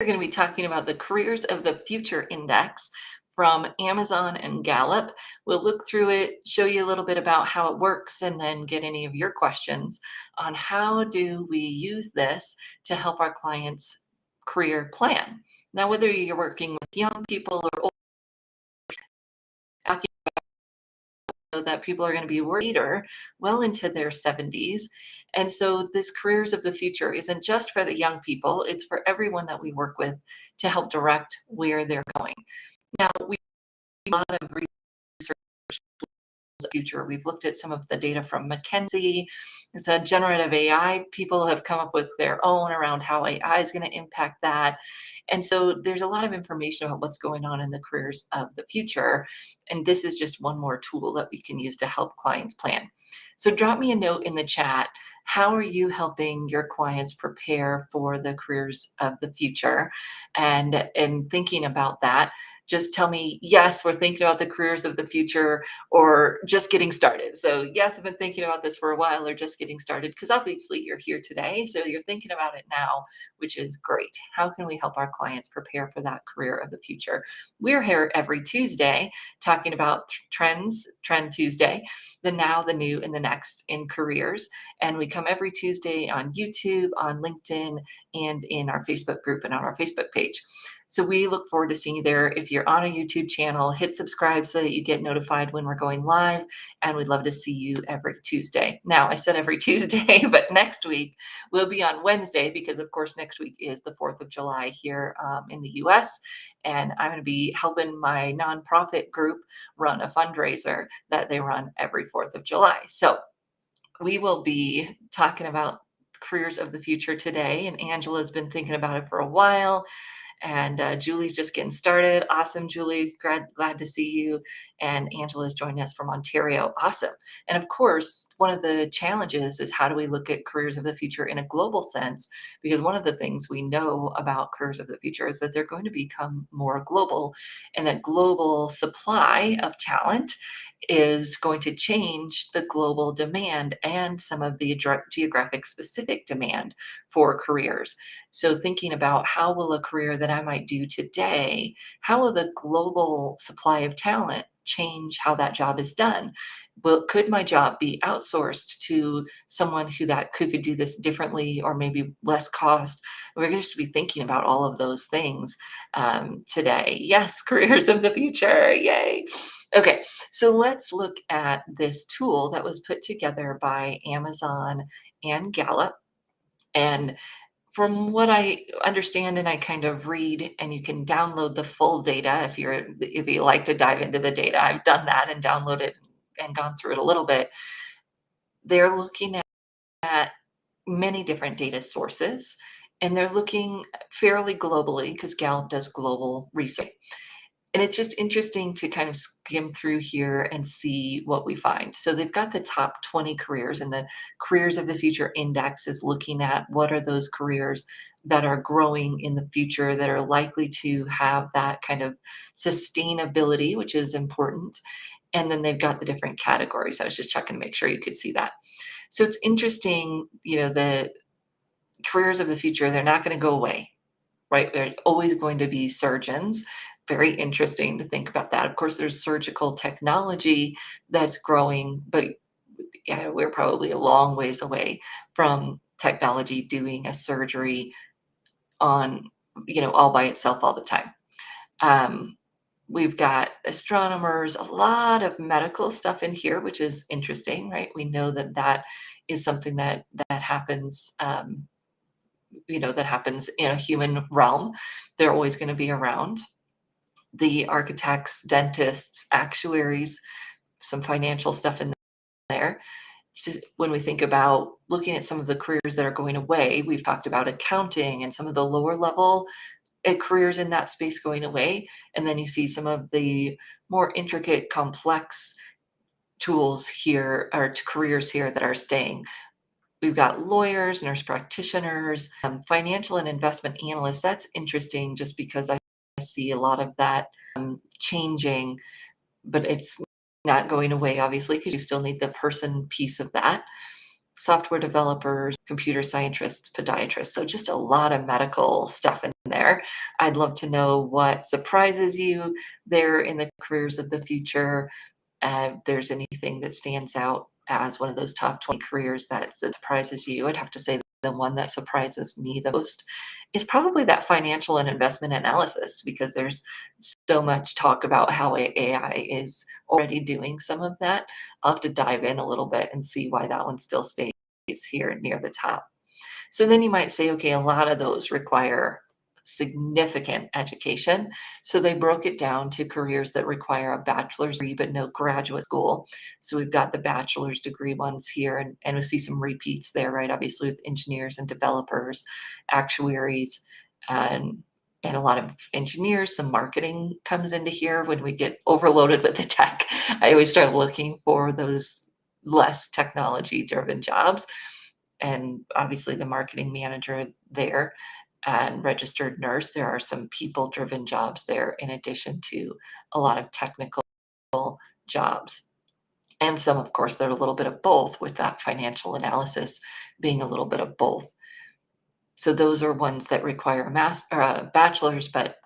We're going to be talking about the Careers of the Future Index from Amazon and Gallup. We'll look through it, show you a little bit about how it works, and then get any of your questions on how do we use this to help our clients' career plan. Now, whether you're working with young people or older, that people are going to be later, well into their 70s. And so this Careers of the Future isn't just for the young people, it's for everyone that we work with to help direct where they're going. Now, we have a lot of research the future. We've looked at some of the data from McKinsey. It's a generative AI. People have come up with their own around how AI is going to impact that. And so there's a lot of information about what's going on in the careers of the future. And this is just one more tool that we can use to help clients plan. So drop me a note in the chat. How are you helping your clients prepare for the careers of the future? And thinking about that, just tell me, yes, we're thinking about the careers of the future, or just getting started. So yes, I've been thinking about this for a while, or just getting started, because obviously you're here today. So you're thinking about it now, which is great. How can we help our clients prepare for that career of the future? We're here every Tuesday talking about trends, Trend Tuesday, the now, the new, and the next in careers. And we come every Tuesday on YouTube, on LinkedIn, and in our Facebook group and on our Facebook page. So we look forward to seeing you there. If you're on a YouTube channel, hit subscribe so that you get notified when we're going live. And we'd love to see you every Tuesday. Now, I said every Tuesday, but next week we'll be on Wednesday because, of course, next week is the 4th of July here in the US. And I'm going to be helping my nonprofit group run a fundraiser that they run every 4th of July. So we will be talking about careers of the future today. And Angela's been thinking about it for a while. And Julie's just getting started. Awesome, Julie. Glad to see you. And Angela's joining us from Ontario. Awesome. And of course, one of the challenges is how do we look at careers of the future in a global sense? Because one of the things we know about careers of the future is that they're going to become more global, and that global supply of talent is going to change the global demand and some of the geographic specific demand for careers. So thinking about how will a career that I might do today, how will the global supply of talent change how that job is done? Well, could my job be outsourced to someone who could do this differently, or maybe less cost? We're going to be thinking about all of those things today. Yes, careers of the future. Yay. Okay, so let's look at this tool that was put together by Amazon and Gallup. And from what I understand, and I kind of read, and you can download the full data if you like to dive into the data. I've done that and downloaded and gone through it a little bit. They're looking at many different data sources, and they're looking fairly globally because Gallup does global research. And it's just interesting to kind of skim through here and see what we find. So they've got the top 20 careers, and the Careers of the Future Index is looking at what are those careers that are growing in the future, that are likely to have that kind of sustainability, which is important. And then they've got the different categories. I was just checking to make sure you could see that. So it's interesting, the careers of the future, they're not going to go away, right? There's always going to be surgeons. Very interesting to think about that. Of course, there's surgical technology that's growing, but yeah, we're probably a long ways away from technology doing a surgery on, all by itself all the time. We've got astronomers, a lot of medical stuff in here, which is interesting, right? We know that is something that happens. That happens in a human realm. They're always going to be around. The architects, dentists, actuaries, some financial stuff in there. When we think about looking at some of the careers that are going away, we've talked about accounting and some of the lower level careers in that space going away. And then you see some of the more intricate, complex tools here, or careers here, that are staying. We've got lawyers, nurse practitioners, financial and investment analysts. That's interesting just because I see a lot of that changing, but it's not going away, obviously, because you still need the person piece of that. software developers, computer scientists, podiatrists. So just a lot of medical stuff in there. I'd love to know what surprises you there in the careers of the future. If there's anything that stands out as one of those top 20 careers that surprises you. I'd have to say the one that surprises me the most is probably that financial and investment analysis, because there's so much talk about how AI is already doing some of that. I'll have to dive in a little bit and see why that one still stays here near the top. So then you might say, okay, a lot of those require significant education. So they broke it down to careers that require a bachelor's degree but no graduate school. So we've got the bachelor's degree ones here, and we see some repeats there, right? Obviously with engineers and developers, actuaries, and and a lot of engineers. Some marketing comes into here when we get overloaded with the tech. I always start looking for those less technology driven jobs, and obviously the marketing manager there and registered nurse. There are some people driven jobs there in addition to a lot of technical jobs. And some, of course, they're a little bit of both, with that financial analysis being a little bit of both. So those are ones that require a bachelor's but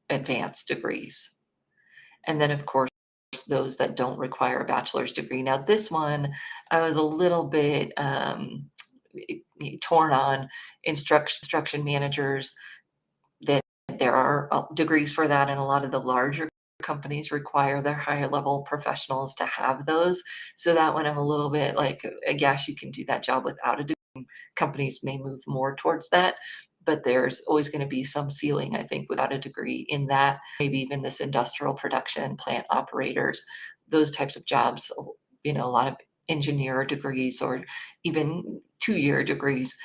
advanced degrees. And then, of course, those that don't require a bachelor's degree. Now, this one I was a little bit torn on. Instruction managers, that there are degrees for that, and a lot of the larger companies require their higher level professionals to have those. So that one I'm a little bit like, I guess you can do that job without a degree. Companies may move more towards that, but there's always going to be some ceiling, I think, without a degree in that. Maybe even this industrial production, plant operators, those types of jobs, a lot of engineer degrees or even 2-year degrees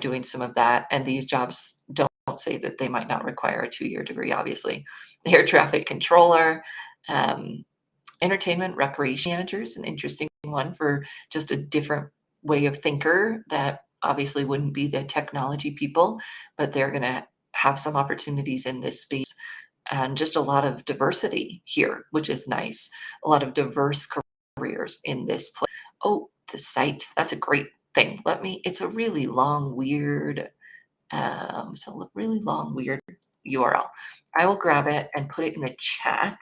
doing some of that. And these jobs don't say that they might not require a 2-year degree, obviously. The air traffic controller, um, entertainment recreation manager is an interesting one for just a different way of thinker that obviously wouldn't be the technology people, but they're going to have some opportunities in this space, and just a lot of diversity here, which is nice. A lot of diverse careers in this place. Oh, the site. That's a great thing. It's a really long, weird URL. I will grab it and put it in the chat.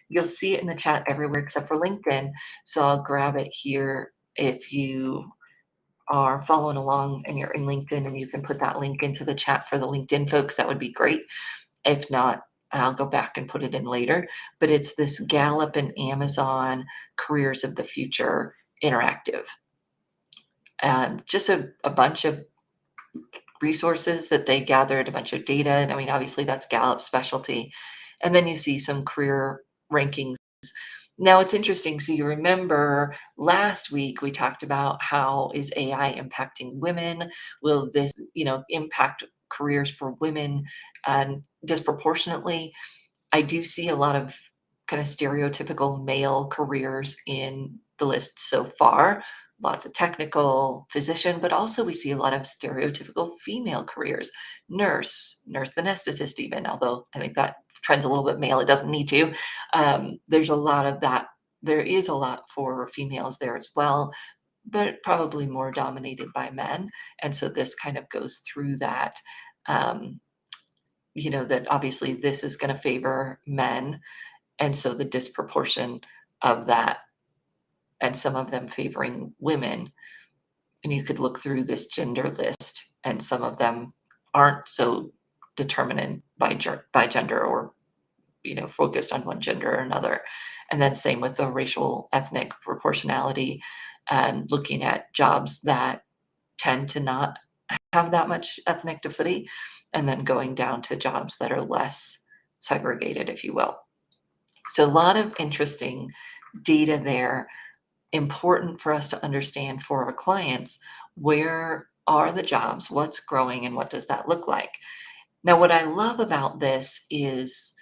You'll see it in the chat everywhere except for LinkedIn. So I'll grab it here. If you are following along and you're in LinkedIn and you can put that link into the chat for the LinkedIn folks, that would be great. If not, I'll go back and put it in later. But it's this Gallup and Amazon Careers of the Future interactive. Just a bunch of resources that they gathered, a bunch of data. And I mean, obviously that's Gallup's specialty. And then you see some career rankings. Now it's interesting. So you remember last week we talked about how is AI impacting women? Will this, impact careers for women disproportionately? I do see a lot of kind of stereotypical male careers in the list so far. Lots of technical, physician, but also we see a lot of stereotypical female careers. Nurse anesthetist even, although I think that trend's a little bit male, it doesn't need to. There's a lot of that. There is a lot for females there as well, but probably more dominated by men. And so this kind of goes through that. That obviously this is going to favor men. And so the disproportion of that, and some of them favoring women. And you could look through this gender list, and some of them aren't so determined by gender, or focused on one gender or another. And then same with the racial ethnic proportionality, and looking at jobs that tend to not have that much ethnic diversity, and then going down to jobs that are less segregated, if you will. So a lot of interesting data there, important for us to understand for our clients. Where are the jobs? What's growing and what does that look like? Now, what I love about this is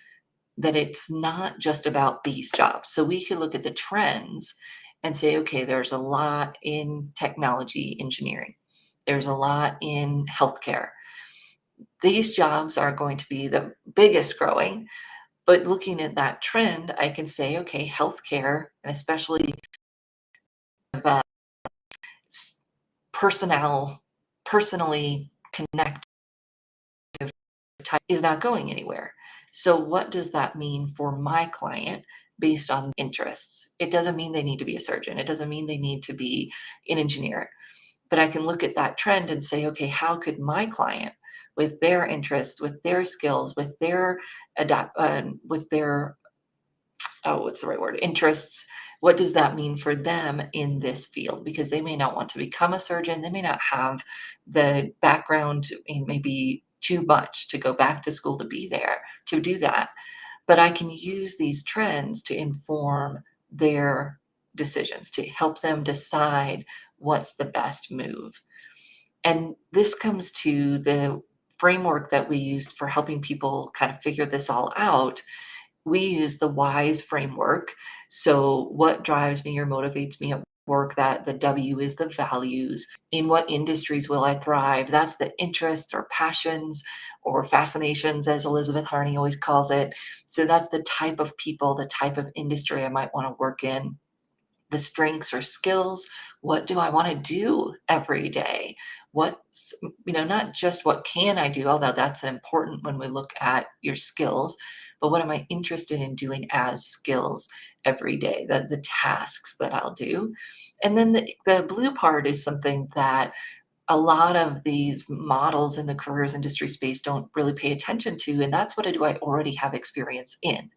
that it's not just about these jobs. So we could look at the trends and say, okay, there's a lot in technology engineering. There's a lot in healthcare. These jobs are going to be the biggest growing. But looking at that trend, I can say, okay, healthcare, and especially personally connective type is not going anywhere. So what does that mean for my client based on interests? It doesn't mean they need to be a surgeon. It doesn't mean they need to be an engineer. But I can look at that trend and say, okay, how could my client, with their interests, with their skills, with their what's the right word? Interests. What does that mean for them in this field? Because they may not want to become a surgeon. They may not have the background, and maybe too much to go back to school to be there to do that. But I can use these trends to inform their decisions, to help them decide what's the best move. And this comes to the framework that we use for helping people kind of figure this all out. We use the WISE framework. So, what drives me or motivates me at work? That the W is the values. In what industries will I thrive? That's the interests or passions or fascinations, as Elizabeth Harney always calls it. So, that's the type of people, the type of industry I might want to work in. The strengths or skills. What do I want to do every day? What's, not just what can I do, although that's important when we look at your skills, but what am I interested in doing as skills every day, the tasks that I'll do. And then the blue part is something that a lot of these models in the careers industry space don't really pay attention to, and that's what do I already have experience in.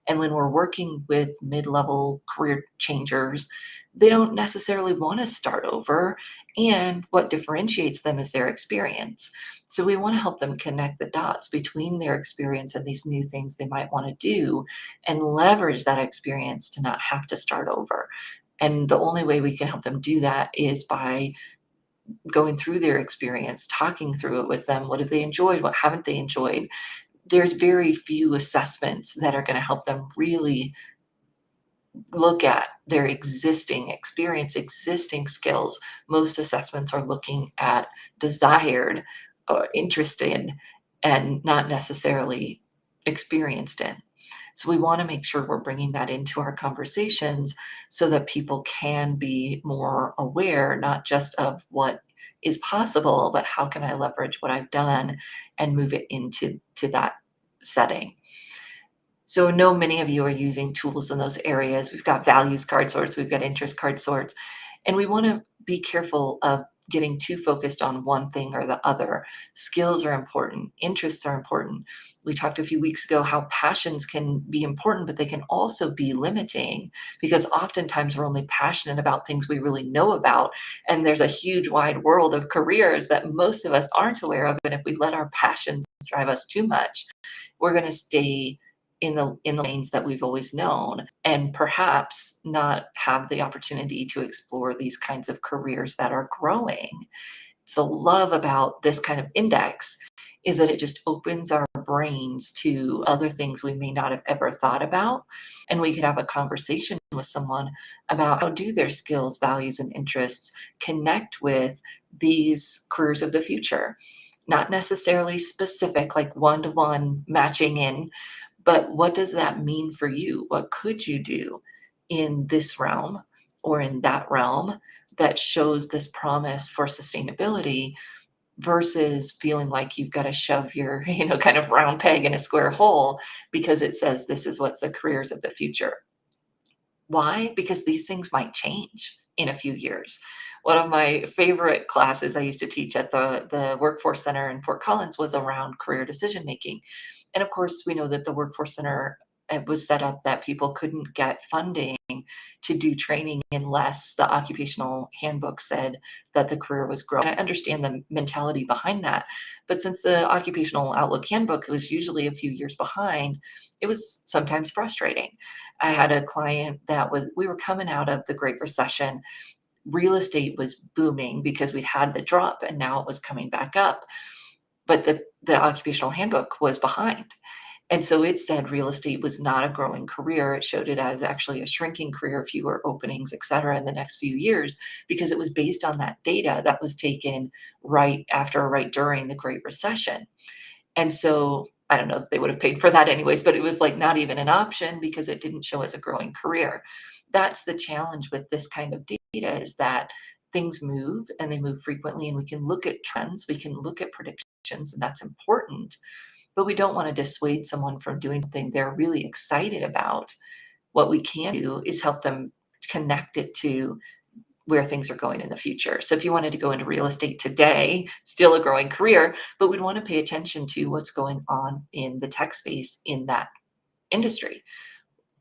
And when we're working with mid-level career changers, they don't necessarily want to start over, and what differentiates them is their experience. So we want to help them connect the dots between their experience and these new things they might want to do, and leverage that experience to not have to start over. And the only way we can help them do that is by going through their experience, talking through it with them. What have they enjoyed? What haven't they enjoyed? There's very few assessments that are going to help them really look at their existing experience, existing skills. Most assessments are looking at desired or interest in, and not necessarily experienced in. So we want to make sure we're bringing that into our conversations so that people can be more aware, not just of what is possible, but how can I leverage what I've done and move it into that setting. So I know many of you are using tools in those areas. We've got values card sorts, we've got interest card sorts, and we want to be careful of getting too focused on one thing or the other. Skills are important, interests are important. We talked a few weeks ago how passions can be important, but they can also be limiting, because oftentimes we're only passionate about things we really know about. And there's a huge wide world of careers that most of us aren't aware of. And if we let our passions drive us too much, we're going to stay in the lanes that we've always known, and perhaps not have the opportunity to explore these kinds of careers that are growing. So love about this kind of index is that it just opens our brains to other things we may not have ever thought about. And we could have a conversation with someone about how do their skills, values, and interests connect with these careers of the future. Not necessarily specific, like one-to-one matching in, but what does that mean for you? What could you do in this realm or in that realm that shows this promise for sustainability, versus feeling like you've got to shove your, kind of round peg in a square hole because it says this is what's the careers of the future. Why? Because these things might change in a few years. One of my favorite classes I used to teach at the Workforce Center in Fort Collins was around career decision making. And of course, we know that the Workforce Center, it was set up that people couldn't get funding to do training unless the occupational handbook said that the career was growing. I understand the mentality behind that. But since the occupational outlook handbook was usually a few years behind, it was sometimes frustrating. I had a client we were coming out of the Great Recession. Real estate was booming because we'd had the drop and now it was coming back up. But the occupational handbook was behind. And so it said real estate was not a growing career. It showed it as actually a shrinking career, fewer openings, et cetera, in the next few years, because it was based on that data that was taken right after or right during the Great Recession. And so I don't know if they would have paid for that anyways, but it was like not even an option because it didn't show as a growing career. That's the challenge with this kind of data, is that things move and they move frequently, and we can look at trends, we can look at predictions, and that's important. But we don't want to dissuade someone from doing something they're really excited about. What we can do is help them connect it to where things are going in the future. So if you wanted to go into real estate today, still a growing career, but we'd want to pay attention to what's going on in the tech space in that industry.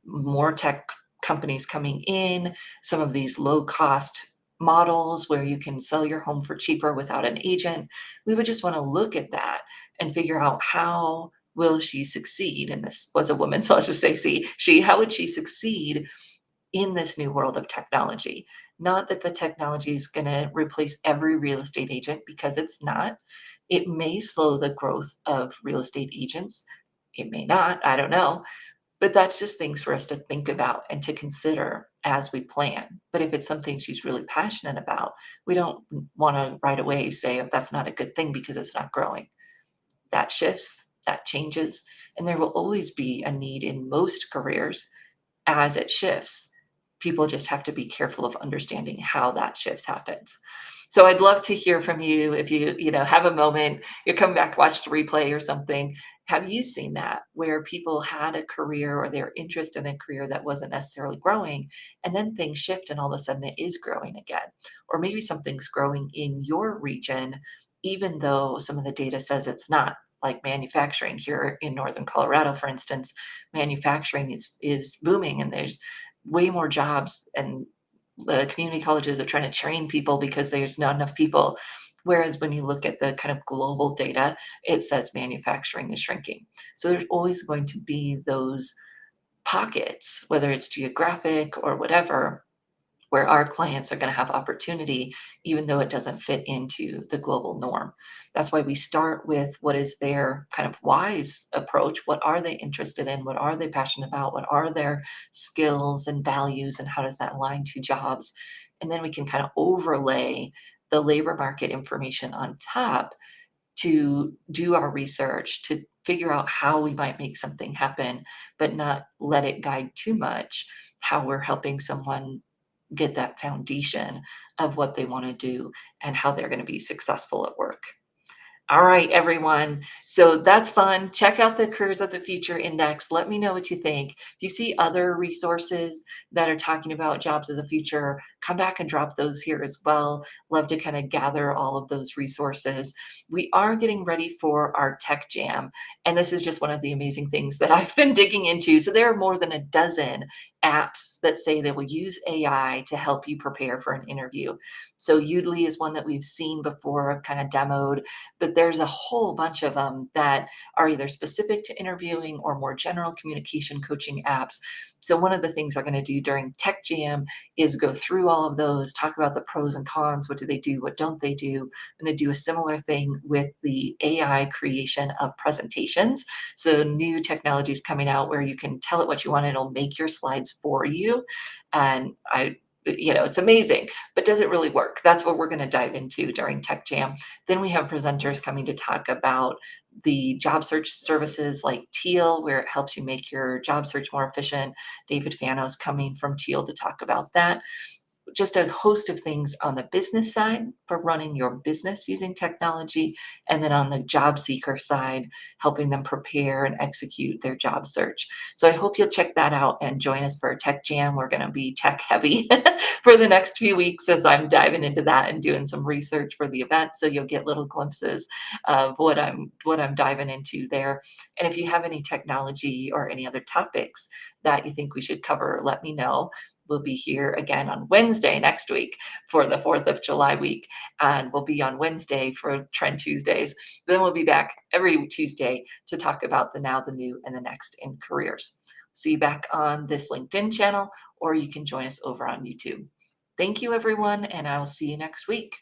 More tech companies coming in, some of these low cost models where you can sell your home for cheaper without an agent. We would just want to look at that and figure out, how will she succeed? And this was a woman, so let's just say she, how would she succeed in this new world of technology? Not that the technology is going to replace every real estate agent, because it's not. It may slow the growth of real estate agents. It may not, I don't know. But that's just things for us to think about and to consider as we plan. But if it's something she's really passionate about, we don't want to right away say, oh, that's not a good thing because it's not growing. That shifts, that changes, and there will always be a need in most careers as it shifts. People just have to be careful of understanding how that shifts happens. So I'd love to hear from you. If you have a moment, you come back, watch the replay or something. Have you seen that, where people had a career or they're interested in a career that wasn't necessarily growing, and then things shift and all of a sudden it is growing again? Or maybe something's growing in your region, even though some of the data says it's not, like manufacturing here in Northern Colorado, for instance. Manufacturing is booming, and there's way more jobs, and the community colleges are trying to train people because there's not enough people. Whereas when you look at the kind of global data, it says manufacturing is shrinking. So there's always going to be those pockets, whether it's geographic or whatever, where our clients are going to have opportunity, even though it doesn't fit into the global norm. That's why we start with what is their kind of wise approach. What are they interested in? What are they passionate about? What are their skills and values? And how does that align to jobs? And then we can kind of overlay the labor market information on top to do our research, to figure out how we might make something happen, but not let it guide too much how we're helping someone get that foundation of what they want to do and how they're going to be successful at work. All right, everyone. So that's fun. Check out the Careers of the Future Index. Let me know what you think. If you see other resources that are talking about jobs of the future, come back and drop those here as well. Love to kind of gather all of those resources. We are getting ready for our Tech Jam, and this is just one of the amazing things that I've been digging into. So there are more than a dozen apps that say they will use AI to help you prepare for an interview. So Udly is one that we've seen before, I've kind of demoed, but there's a whole bunch of them that are either specific to interviewing or more general communication coaching apps. So one of the things I'm going to do during Tech Jam is go through all of those, talk about the pros and cons, what do they do, what don't they do. I'm going to do a similar thing with the AI creation of presentations. So new technologies coming out where you can tell it what you want and it'll make your slides for you. And it's amazing, but does it really work? That's what we're going to dive into during Tech Jam. Then we have presenters coming to talk about the job search services like Teal, where it helps you make your job search more efficient. David Fanos coming from Teal to talk about that. Just a host of things on the business side for running your business using technology, and then on the job seeker side, helping them prepare and execute their job search. So I hope you'll check that out and join us for Tech Jam. We're going to be tech heavy for the next few weeks as I'm diving into that and doing some research for the event. So you'll get little glimpses of what I'm diving into there. And if you have any technology or any other topics that you think we should cover, let me know. We'll be here again on Wednesday next week for the 4th of July week, and we'll be on Wednesday for Trend Tuesdays. Then we'll be back every Tuesday to talk about the now, the new, and the next in careers. See you back on this LinkedIn channel, or you can join us over on YouTube. Thank you, everyone, and I'll see you next week.